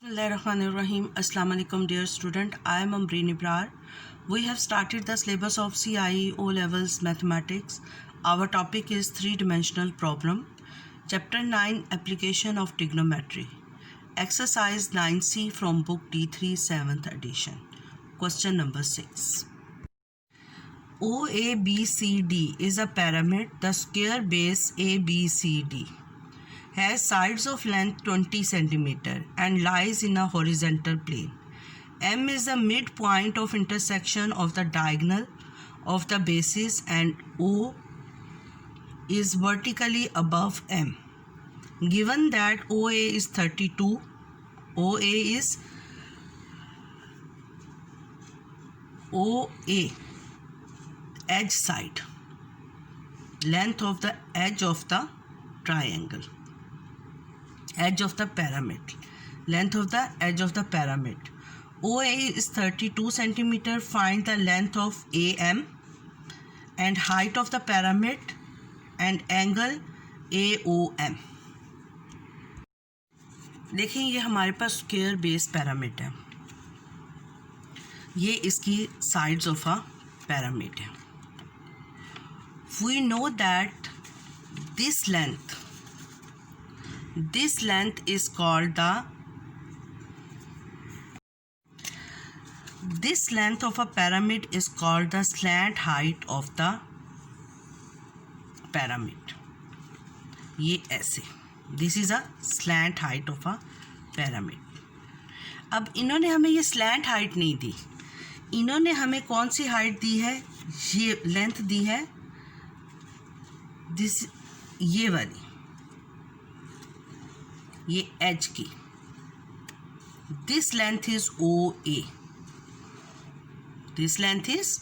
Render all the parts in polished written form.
Bismillahirrahmanirrahim. Assalamu alaikum dear student. I am Amreen Ibrar. We have started the syllabus of CIE O Levels Mathematics. Our topic is three-dimensional problem. Chapter 9 Application of Trigonometry. Exercise 9C from book D3 7th edition. Question number 6. OABCD is a pyramid. The square base ABCD has sides of length 20 cm and lies in a horizontal plane. M is the midpoint of intersection of the diagonal of the bases and O is vertically above M. Given that OA is 32, OA edge side, length of the edge of the triangle, edge of the pyramid, length of the edge of the pyramid. OA is 32 cm. Find the length of AM and height of the pyramid and angle AOM. देखें ये हमारे पास square base pyramid है, ये इसकी sides of a pyramid है. We know that this length is called this length of a pyramid is called the slant height of the pyramid. ये ऐसे, this is a slant height of a pyramid. अब इन्होंने हमें ये slant height नहीं दी, इन्होंने हमें कौन सी height दी है, ये length दी है, this ये वाली, ये एज की. This length is OA, this length is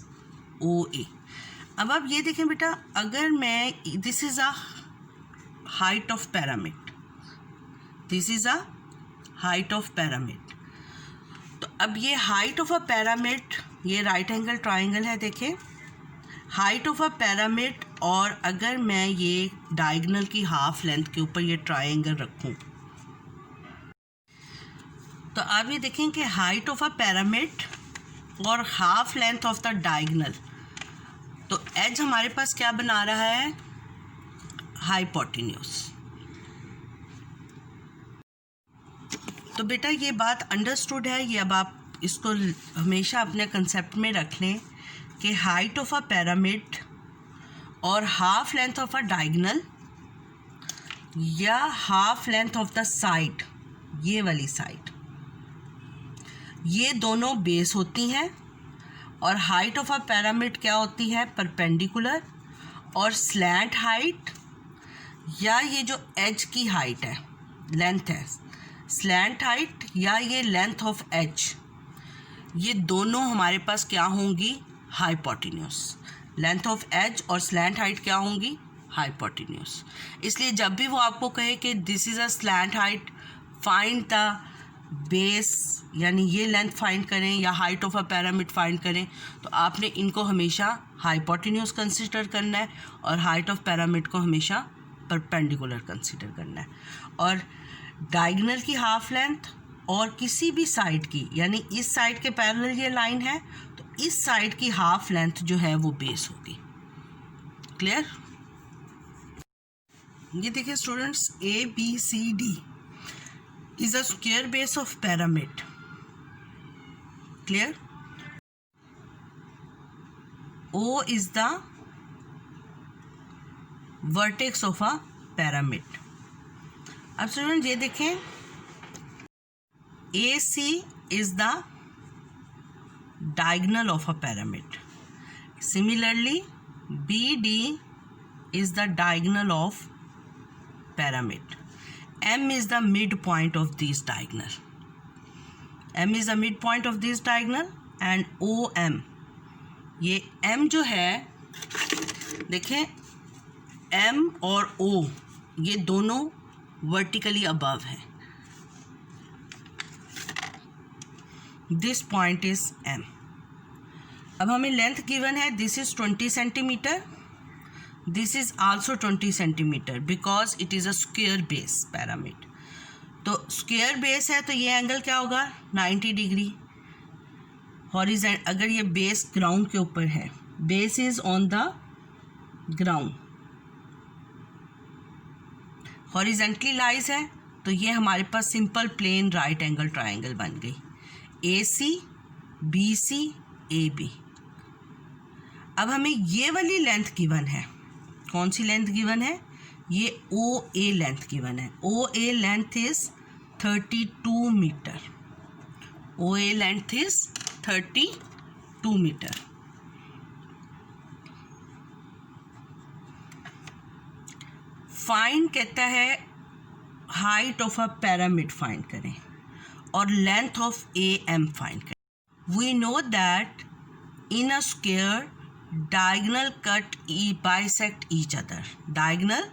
OA. अब आप ये देखें बेटा, अगर मैं, this is a height of pyramid, this is a height of pyramid. तो अब ये हाइट ऑफ अ pyramid, ये राइट एंगल ट्राइंगल है, देखें हाइट ऑफ अ pyramid, और अगर मैं ये डायगोनल की हाफ लेंथ के ऊपर ये ट्राइंगल रखूं तो आप ये देखें कि हाइट ऑफ अ pyramid और half length of the diagonal, तो एज हमारे पास क्या बना रहा है, हाइपोटेन्यूज. तो बेटा ये बात अंडरस्टूड है, ये अब आप इसको हमेशा अपने कंसेप्ट में रख लें कि हाइट ऑफ अ pyramid और half length of a diagonal या half length of the side, ये वाली साइड, ये दोनों बेस होती हैं, और हाइट ऑफ अ pyramid क्या होती है, परपेंडिकुलर, और स्लैंट हाइट या ये जो एज की हाइट है, लेंथ है, स्लैंट हाइट या ये लेंथ ऑफ एज, ये दोनों हमारे पास क्या होंगी, हाइपोटेन्यूज. लेंथ ऑफ एज और स्लैंट हाइट क्या होंगी, हाइपोटेन्यूज. इसलिए जब भी वो आपको कहे कि this is a slant height, find the base, यानी ये लेंथ फाइंड करें या height of a pyramid find करें, तो आपने इनको हमेशा हाइपोटेन्यूज कंसिडर करना है और हाइट ऑफ pyramid को हमेशा परपेंडिकुलर कंसिडर करना है. और डायगोनल की हाफ लेंथ और किसी भी साइड की, यानी इस साइड के पैरेलल ये लाइन है, तो इस साइड की हाफ लेंथ जो है वो बेस होगी. क्लियर. ये देखिए students, ABCD is a square base of pyramid. Clear? O is the vertex of a pyramid. अब स्टूडेंट ये देखें, AC is the diagonal of a pyramid. Similarly, BD is the diagonal of pyramid. M is the midpoint of this diagonal. M is the midpoint of this diagonal and OM, ये M जो है, देखें M और O ये दोनों vertically above हैं. This point is M. अब हमें लेंथ गिवन है, this is 20 centimetre, This is also 20 centimeter because it is a square base pyramid. तो स्क्वायर बेस है तो ये एंगल क्या होगा 90 डिग्री। हॉरिजेंट अगर ये बेस ग्राउंड के ऊपर है, base is on the ground, horizontally lies है तो ये हमारे पास simple plane right angle triangle बन गई। AC BC AB। अब हमें ये वाली लेंथ गिवन है, कौन सी लेंथ गिवन है, ये OA लेंथ गिवन है। OA लेंथ इज 32 मीटर। OA लेंथ इज 32 मीटर। फाइंड कहता है height of a pyramid find करें और लेंथ ऑफ AM फाइंड करें। We know that in a square diagonal cut bisect each other, diagonal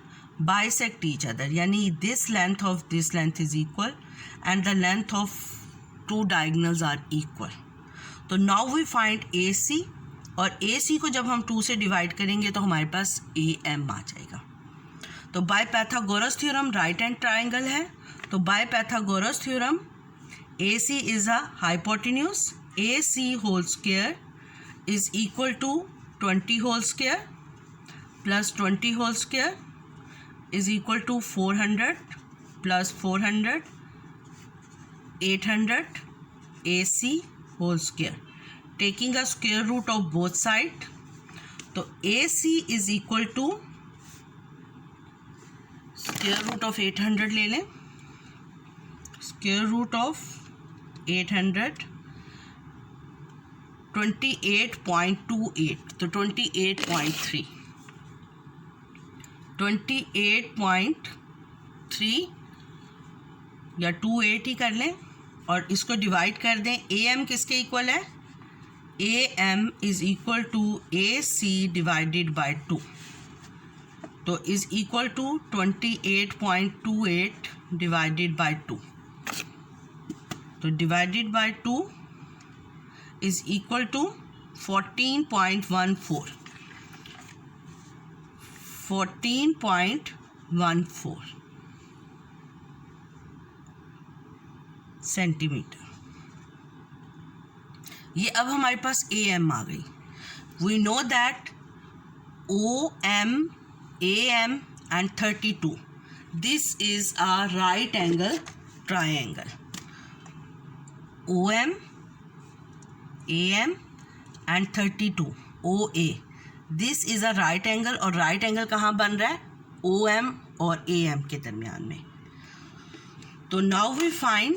bisect each other, यानी this length is equal and the length of two diagonals are equal. तो now we find AC, और AC को जब हम 2 से divide करेंगे तो हमारे पास AM आ जाएगा। तो by Pythagoras theorem right hand triangle है, तो by Pythagoras theorem AC is a hypotenuse, AC whole square is equal to 20 whole square plus 20 whole square is equal to 400 plus 400 800 AC whole square, taking a square root of both side. तो AC is equal to square root of 800 ले लें, square root of 800 28.28, तो 28.3 या 28 ही कर लें और इसको divide कर दें। AM किसके इक्वल है, AM is equal to AC divided by 2, तो is equal to 28.28 divided by 2, तो divided by 2 is equal to 14.14 centimetre. ये अब हमारे पास AM आ गई। We know that OM AM and 32, this is a right angle triangle. OM AM and 32 OA, this is a right angle, और right angle कहाँ बन रहा है, OM और AM के दरमियान में। तो now we find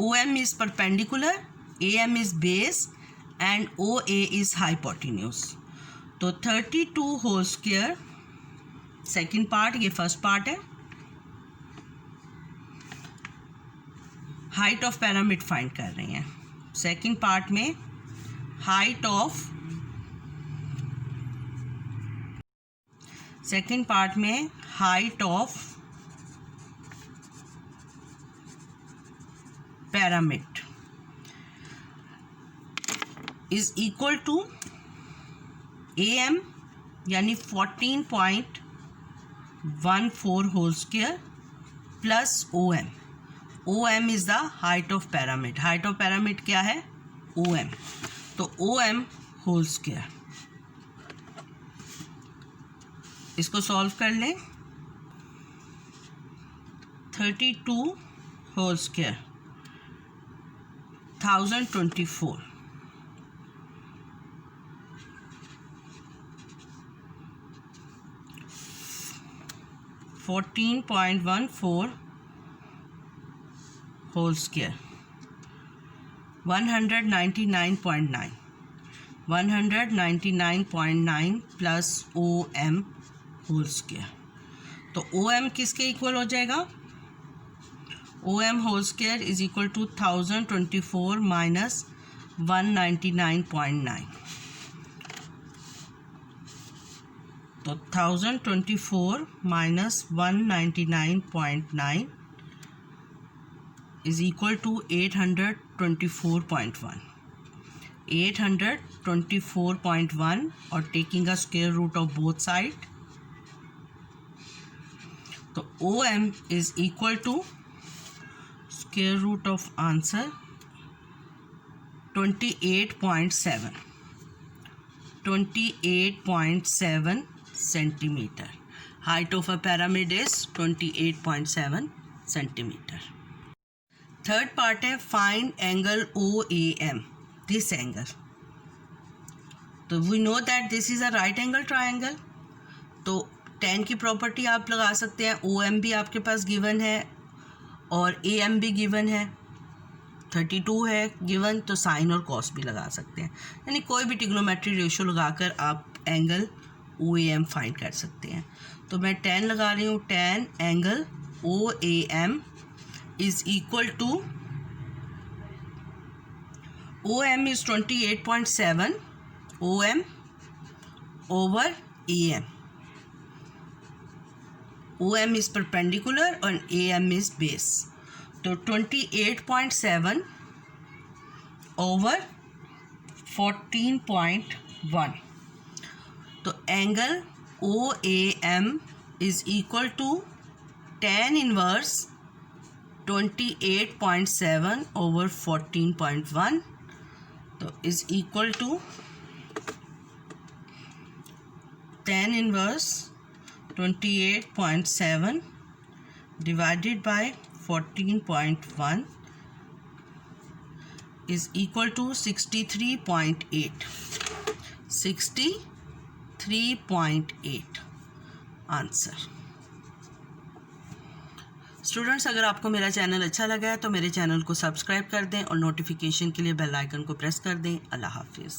OM is perpendicular, AM is base and OA is hypotenuse। तो 32 होल स्क्वायर सेकेंड पार्ट, ये फर्स्ट पार्ट है, हाइट ऑफ पिरामिड फाइंड कर रहे हैं। सेकेंड पार्ट में height of pyramid is equal to AM यानी 14.14 whole square plus OM। OM is the height of pyramid, height of pyramid क्या है, OM, तो OM होल स्क्वायर। इसको सॉल्व कर लें, 32 whole square 1024 14.14 whole square 199.9 plus OM whole square. तो OM किसके equal हो जाएगा, OM whole square is equal to 1024 minus 199.9, तो 1024 माइनस 199.9 इज इक्वल टू 824.1, 824.1 और taking a square root of both side, तो OM is equal to square root of answer 28.7 centimetre. Height of a pyramid is 28.7 centimeter. Third part है find angle OAM. This angle. तो we know that this is a right angle triangle. तो tan की property आप लगा सकते हैं. OM भी आपके पास गिवन है और AM भी गिवन है. 32 है गिवन, तो साइन और कॉस भी लगा सकते हैं. यानी कोई भी ट्रिग्नोमेट्री रेशियो लगाकर आप एंगल OAM फाइंड कर सकते हैं. तो मैं tan लगा रही हूँ. tan angle OAM is equal to OM is 28.7 OM over AM. OM is perpendicular and AM is base. तो 28.7 over 14.1. तो angle OAM is equal to tan inverse 28.7 over 14.1. तो is equal to tan inverse 28.7 divided by 14.1 is equal to 63.8. 63.8 answer. Students, अगर आपको मेरा channel अच्छा लगा है तो मेरे चैनल को सब्सक्राइब कर दें और नोटिफिकेशन के लिए बेल आइकन को प्रेस कर दें. अल्लाह हाफिज़.